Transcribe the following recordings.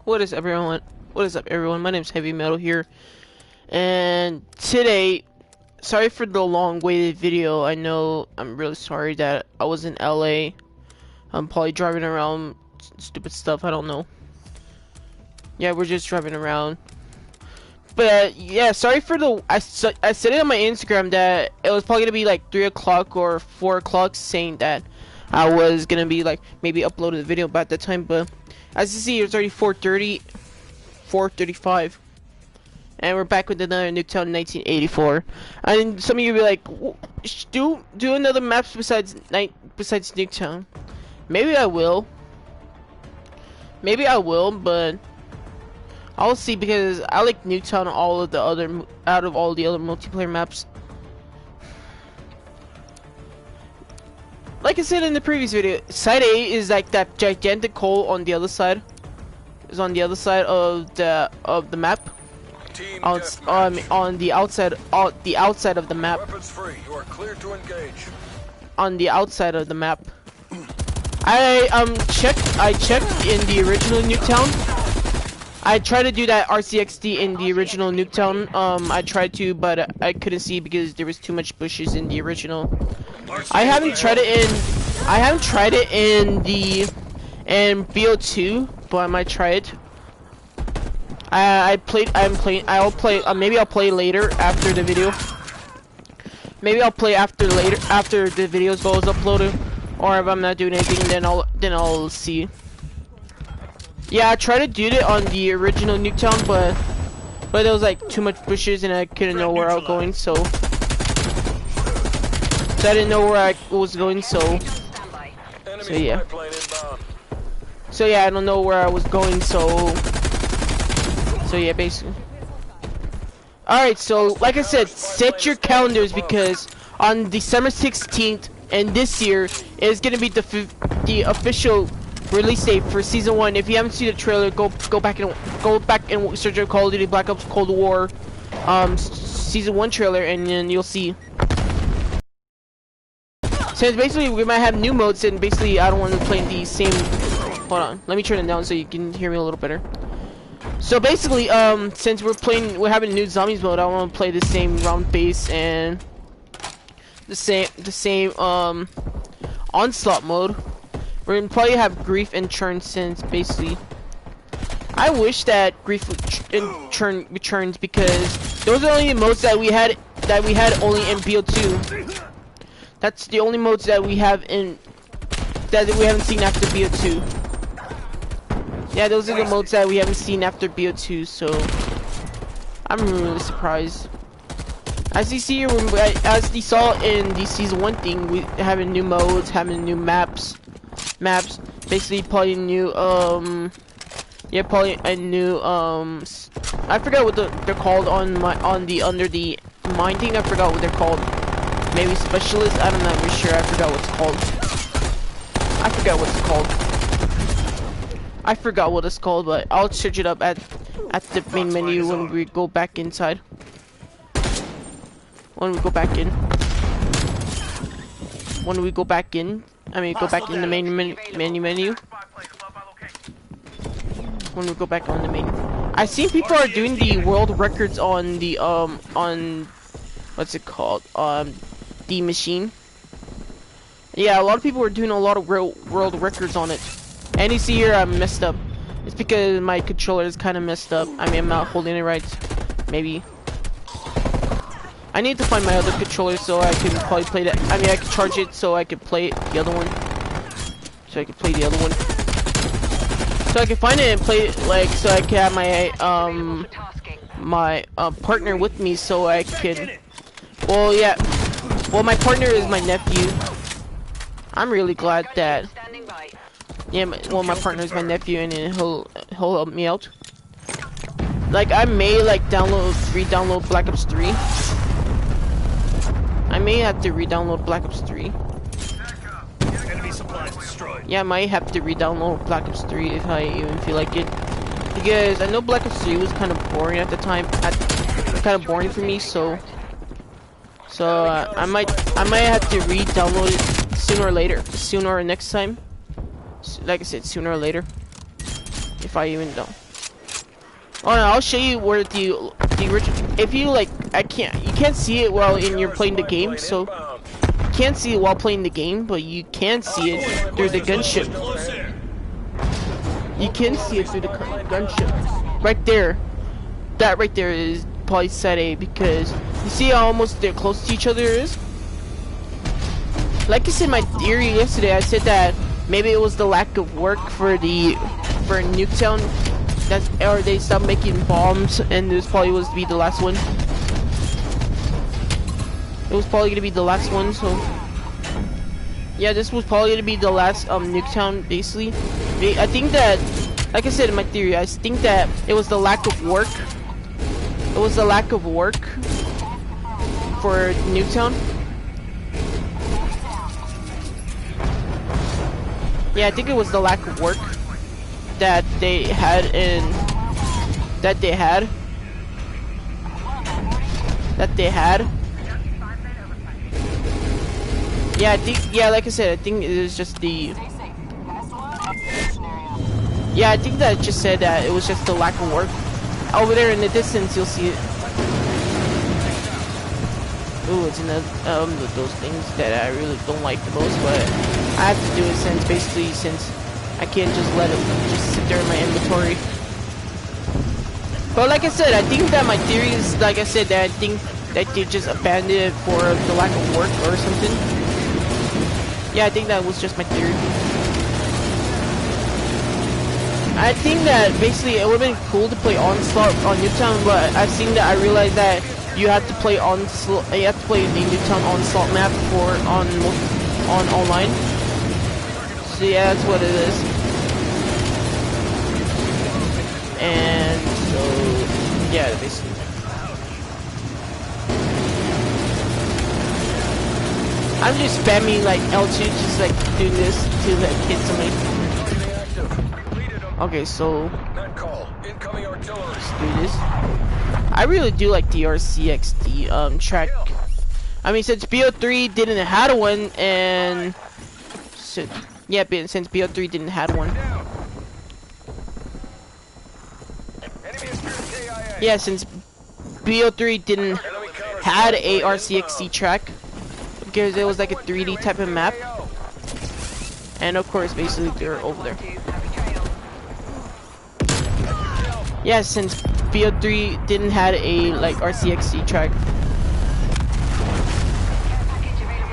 What is everyone? What is up, everyone? My name's Heavy Metal here, and today, sorry for the long-waited video. I know I'm really sorry that I was in LA. I'm probably driving around, stupid stuff. I don't know. Yeah, we're just driving around. But yeah, sorry for the. I said it on my Instagram that it was probably gonna be like 3 o'clock or 4 o'clock, saying that I was gonna be like maybe uploading the video by that time, but as you see, it's already 4:30, 4:35, and we're back with another Nuketown 1984. And some of you will be like, do another maps besides Nuketown. Maybe I will, but I'll see, because I like Nuketown out of all the other multiplayer maps. Like I said in the previous video, side A is like that gigantic hole on the other side. Is on the other side of the map. On the outside of the map. Weapons free. You are clear to engage. On the outside of the map. I checked in the original Nuketown. I tried to do that RCXD in the original Nuketown. I tried to, but I couldn't see because there was too much bushes in the original. I haven't tried it in BO2, but I might try it. Maybe I'll play later after the video. Maybe I'll play after the video goes uploaded, or if I'm not doing anything, then I'll see. Yeah, I tried to do it on the original Nuketown, but there was like too much bushes and I couldn't know where I was going, so I didn't know where I was going, so yeah. So yeah, I don't know where I was going, so yeah, basically. Alright, so like I said, set your calendars, because on December 16th and this year is gonna be the official release date for season 1. If you haven't seen the trailer, go back and search up Call of Duty Black Ops Cold War season 1 trailer, and then you'll see. Since basically we might have new modes, and basically I don't want to play the same. Hold on, let me turn it down so you can hear me a little better. So basically, since we're having new zombies mode, I want to play the same round base and the same onslaught mode. We're gonna probably have Grief and Churn, since basically I wish that Grief and Churn returns, because those are only the modes that we had only in BO2. That's the only modes that we have that we haven't seen after BO2. Yeah, those are the modes that we haven't seen after BO2, so I'm really surprised. As you see here, as you saw in the season 1 thing, we having new modes, having new maps, basically probably new probably a new I forgot what they're called under the mine thing. I forgot what they're called. Maybe specialist. I'm not really sure. I forgot what it's called, but I'll search it up at the main menu when we go back inside. When we go back in, I mean, go back in the main menu. When we go back on the main, I've seen people are doing the world records on the on what's it called, the machine. Yeah, a lot of people are doing a lot of world records on it. And you see here, I'm messed up. It's because my controller is kind of messed up. I mean, I'm not holding it right. Maybe. I need to find my other controller so I can probably play that. I mean, I can charge it so I can play the other one. So I can play the other one. So I can find it and play it, like, so I can have my partner with me, so I can. Well, yeah. Well, my partner is my nephew. I'm really glad that. Yeah, my partner is my nephew, and he'll help me out. Like, I may like re-download Black Ops 3. I may have to re-download Black Ops 3. Yeah, I might have to re-download Black Ops 3 if I even feel like it, because I know Black Ops 3 was kind of boring at the time. Kind of boring for me, so I might have to re-download it sooner or next time. Like I said, sooner or later, if I even don't. Oh no, I'll show you where the original. If you like, you can't see it while you're playing the game, so you can't see it while playing the game, but you can see it through the gunship. You can see it through the gunship. Right there. That right there is probably set A, because you see how almost they're close to each other is? Like I said in my theory yesterday, I said that maybe it was the lack of work for Nuketown. Or they stopped making bombs, and this probably was to be the last one. It was probably gonna be the last one, so yeah, this was probably gonna be the last Nuketown, basically. I think that, like I said in my theory, I think that it was the lack of work. It was the lack of work for Nuketown. Yeah, I think it was the lack of work that they had Yeah, I think, yeah, like I said, I think it was just the, yeah, I think that just said that it was just the lack of work. Over there in the distance, you'll see it. Ooh, it's another, those things that I really don't like the most, but I have to do it since I can't just let them just sit there in my inventory. But like I said, I think that my theory is, like I said, that I think that they just abandoned it for the lack of work or something. Yeah, I think that was just my theory. I think that basically it would have been cool to play Onslaught on Nuketown, but I've seen that I realized that you have to play Onslaught, you have to play the Nuketown Onslaught map on online. So yeah, that's what it is. And so yeah, basically. I'm just spamming like L2, just like doing this to like hit somebody. Okay, so let's do this. I really do like the RCXD track. I mean, since BO3 didn't have one, and since BO3 didn't have one. Yeah, since BO3 didn't had a RCXD track, because it was like a 3D type of map, and of course, basically they're over there. Yeah, since BO3 didn't had a like RCXD track.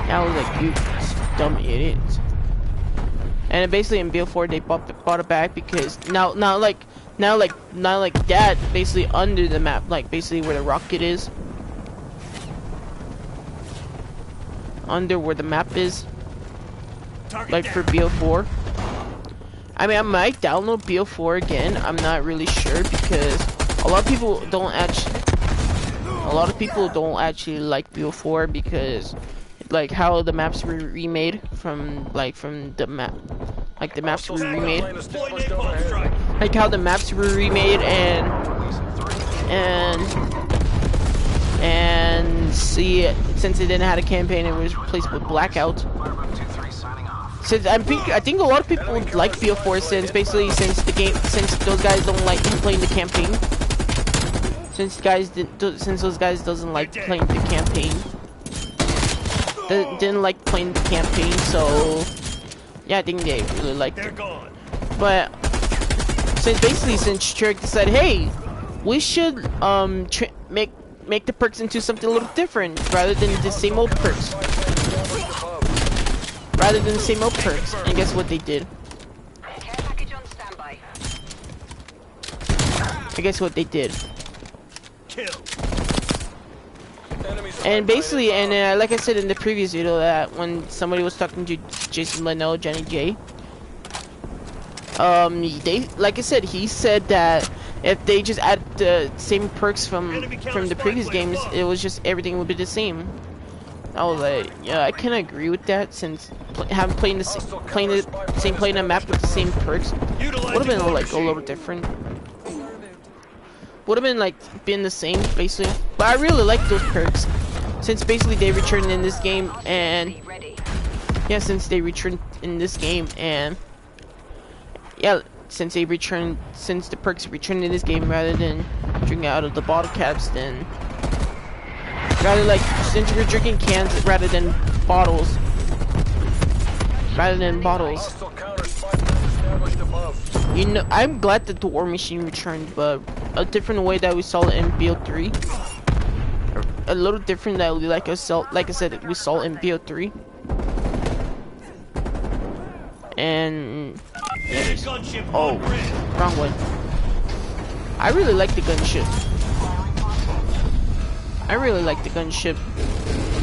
I was like, you dumb idiots. And basically in BO4 they bought it back, because now like that, basically under the map, like basically where the rocket is, under where the map is, like for BO4. I mean, I might download BO4 again. I'm not really sure, because a lot of people don't actually like BO4, because like how the maps were remade from the map, like the maps were remade, like how the maps were remade, and see, since it didn't have a campaign, it was replaced with Blackout. Since I think a lot of people like BO4 since those guys don't like playing the campaign. Since those guys doesn't like playing the campaign. Didn't like playing the campaign, so yeah, I think they really liked it. But since Trick decided, hey, we should make the perks into something a little different rather than the same old perks. And guess what they did? I guess what they did. And basically, like I said in the previous video, that when somebody was talking to Jason Leno, Johnny J, like I said, he said that if they just add the same perks from the previous games, it was just everything would be the same. I was like, yeah, I can agree with that, since playing a map with the same perks would have been like a little different. Would have been like been the same basically, but I really like those perks, since basically they returned in this game, and yeah, since the perks returned in this game rather than drinking out of the bottle caps, then rather like since we're drinking cans rather than bottles. Hostile counter spy plane established above. You know, I'm glad that the war machine returned, but a different way that we saw it in BO3. A little different that we like I said we saw in BO3. And oh, wrong one. I really like the gunship.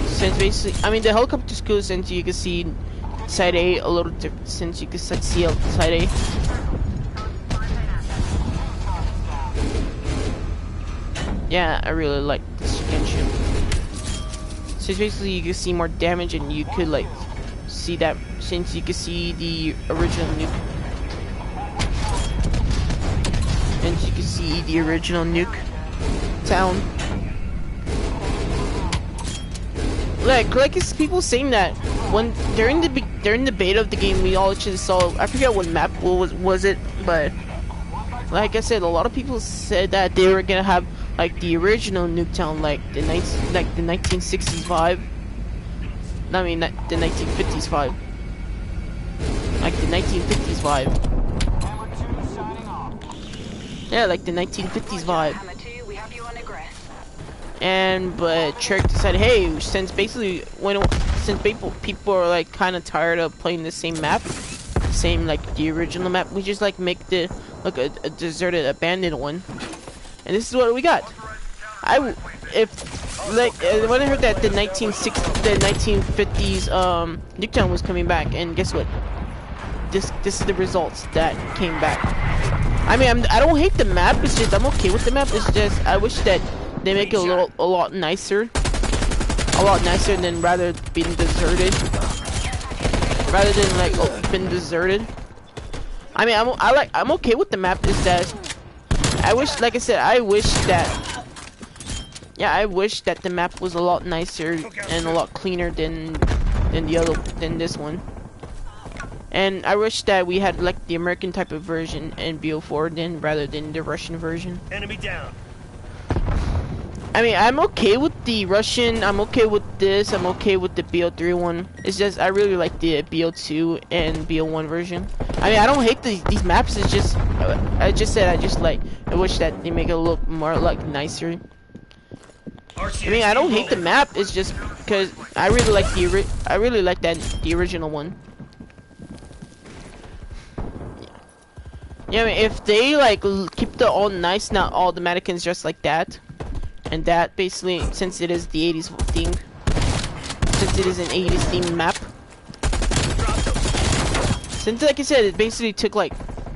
Since basically, I mean the helicopter's cool since you can see side A a little different. Since you can see side A. Yeah, I really like this gunship. Since basically you can see more damage and you could like see that since you can see the original nuke. And you can see the original nuke town. Like it's people saying that when during the beta of the game we all actually saw, I forget what map was it, but like I said, a lot of people said that they were gonna have like the original Nuketown, like the 1960s vibe. I mean, the 1950s vibe. Like the 1950s vibe. Yeah, like the 1950s vibe. And but Trek decided, hey, since basically since people are like kind of tired of playing the same map, same like the original map, we just like make the like a deserted, abandoned one. And this is what we got. When I heard that the 1950s Nuketown was coming back, and guess what? This is the results that came back. I mean, I don't hate the map. It's just I'm okay with the map. It's just I wish that they make it a lot nicer than rather being deserted. Rather than like been deserted. I mean, I'm okay with the map. Is that I wish, like I said, I wish that the map was a lot nicer and a lot cleaner than this one. And I wish that we had like the American type of version in BO4 rather than the Russian version. Enemy down. I mean, I'm okay with the Russian, I'm okay with this, I'm okay with the BO3 one. It's just, I really like the BO2 and BO1 version. I mean, I don't hate these maps, it's just, I wish that they make it a little more, like, nicer. I mean, I don't hate the map, it's just because I really like the original one. Yeah, I mean, if they, like, keep the all nice, not all the mannequins just like that, and that basically, since it is the 80s theme, since it is an 80s themed map, since like I said, it basically took like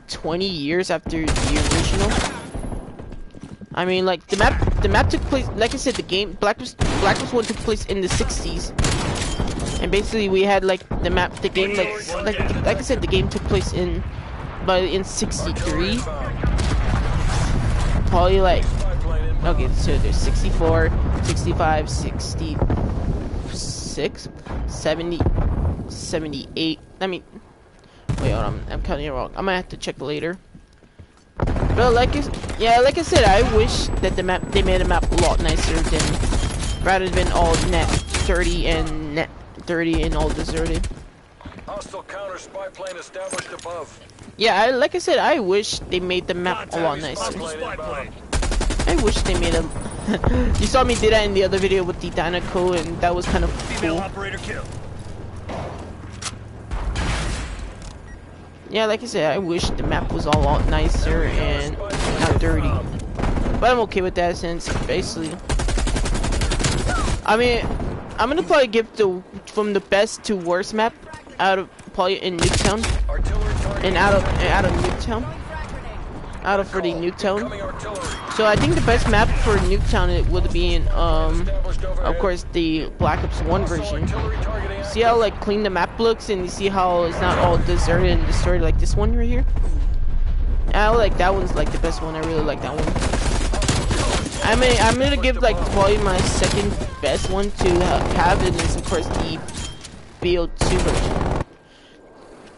20 years after the original. I mean, like the map took place, like I said, the game Black Ops 1 took place in the 60s, and basically we had like the game like I said, the game took place in 63, probably like. Okay, so there's 64, 65, 66, 70, 78. I mean, wait, hold on, I'm counting it wrong. I might have to check later. But like I said, I wish that they made the map a lot nicer rather than all net 30 and all deserted. Hostile counter spy plane established above. Yeah, like I said, I wish they made the map a lot nicer. I wish they made them. You saw me do that in the other video with the Dynaco, and that was kind of cool. Yeah, like I said, I wish the map was a lot nicer and not dirty. But I'm okay with that since basically, I mean, I'm gonna probably give from the best to worst map out of probably in Nuketown, and out of Nuketown. For the Nuketown. So I think the best map for Nuketown it would be in of course the Black Ops 1 version. See how like clean the map looks, and you see how it's not all deserted and destroyed like this one right here. I like that one's like the best one. I really like that one. I mean, I'm gonna give like probably my second best one to have, and is of course the BO2 version.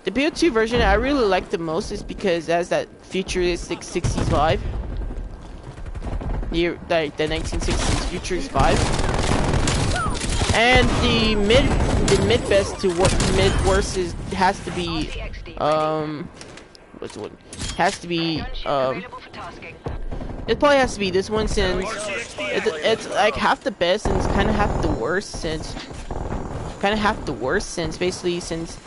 The BO2 version I really like the most is because it has that futuristic 60s vibe. Like the 1960s futuristic vibe. And the mid best to what mid worst is has to be what's the one? Has to be it probably has to be this one since it's like half the best and it's kind of half the worst since basically since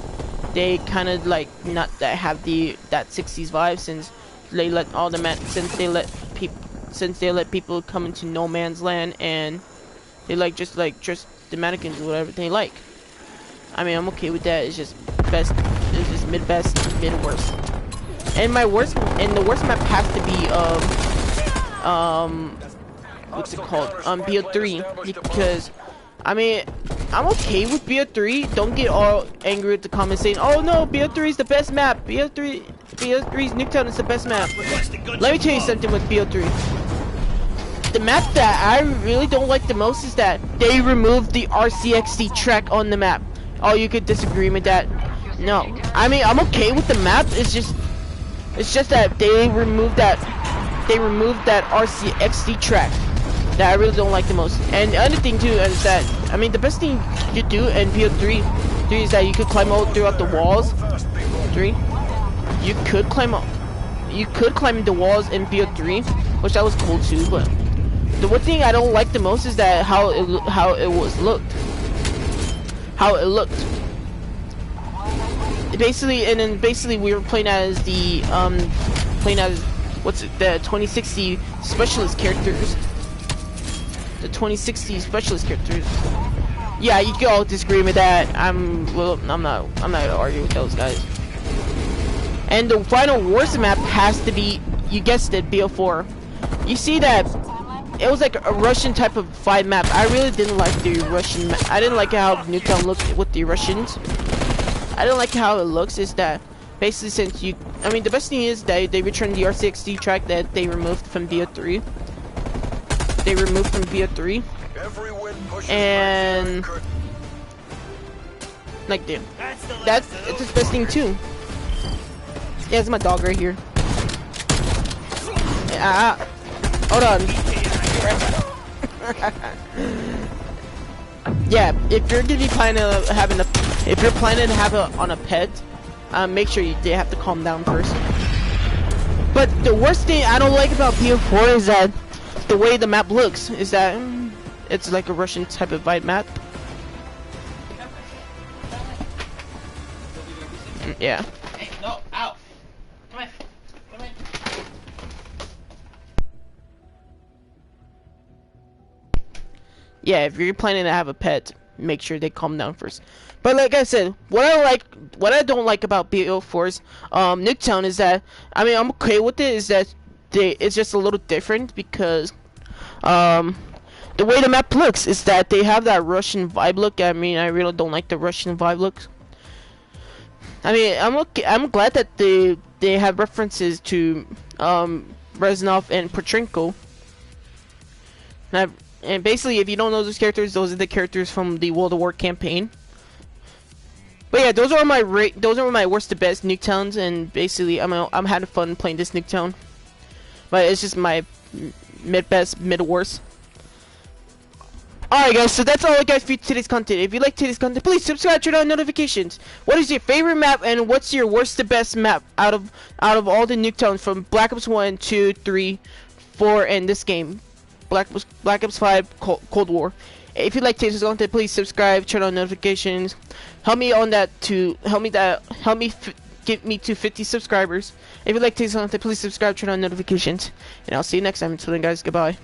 they kind of like not that have that 60s vibe since they let all the since they let people come into no man's land and they just the mannequins or whatever they like. I mean, I'm okay with that. It's just best. It's just mid best, mid worst. And the worst map has to be what's it called? BO3 because I mean I'm okay with BO3. Don't get all angry with the comments saying, "Oh no, BO3 is the best map. BO3's Nuketown is the best map." Let me tell you something with BO3. The map that I really don't like the most is that they removed the RCXD track on the map. Oh, you could disagree with that. No, I mean I'm okay with the map. It's just that they removed that RCXD track that I really don't like the most. And the other thing too is that I mean the best thing you do in BO3 is that you could climb all throughout the walls. You could climb the walls in BO3, which that was cool too. But the one thing I don't like the most is that how it looked. Basically we were playing as the the 2060 specialist characters. The 2060 specialist characters. Yeah, you can all disagree with that. I'm not gonna argue with those guys. And the final worst map has to be, you guessed it, BO4. You see that it was like a Russian type of fight map. I really didn't like the Russian map. I didn't like how Nuketown looked with the Russians. I didn't like how it looks. Is that basically since I mean the best thing is that they returned the RCXD track that they removed from BO3. And like damn, it's the best thing too. Yeah, it's my dog right here. Hold on. Yeah, if you're gonna be planning to have it on a pet, make sure they have to calm down first. But the worst thing I don't like about BO4 is that the way the map looks is that it's like a Russian type of vibe map. Yeah. Hey, no, ow. Come here. Come here. Yeah, if you're planning to have a pet, make sure they calm down first. But like I said, what I don't like about BO4's Nuketown is that I mean I'm okay with it. Is that it's just a little different because the way the map looks is that they have that Russian vibe look. I mean I really don't like the Russian vibe looks. I mean I'm glad that they have references to Reznov and Petrenko. And basically, if you don't know those characters, those are the characters from the World of War campaign. But yeah, those are my worst to best Nuketowns, and basically, I'm having fun playing this Nuketown. But it's just my mid best, mid worst. Alright guys, so that's all I got for today's content. If you like today's content, please subscribe, turn on notifications. What is your favorite map, and what's your worst to best map out of all the Nuketowns from Black Ops 1, 2, 3, 4, and this game? Black Ops 5 Cold War. If you like today's content, please subscribe, turn on notifications. Help me on that to get me to 50 subscribers. If you like today's content, please subscribe, turn on notifications, and I'll see you next time. Until then, guys, goodbye.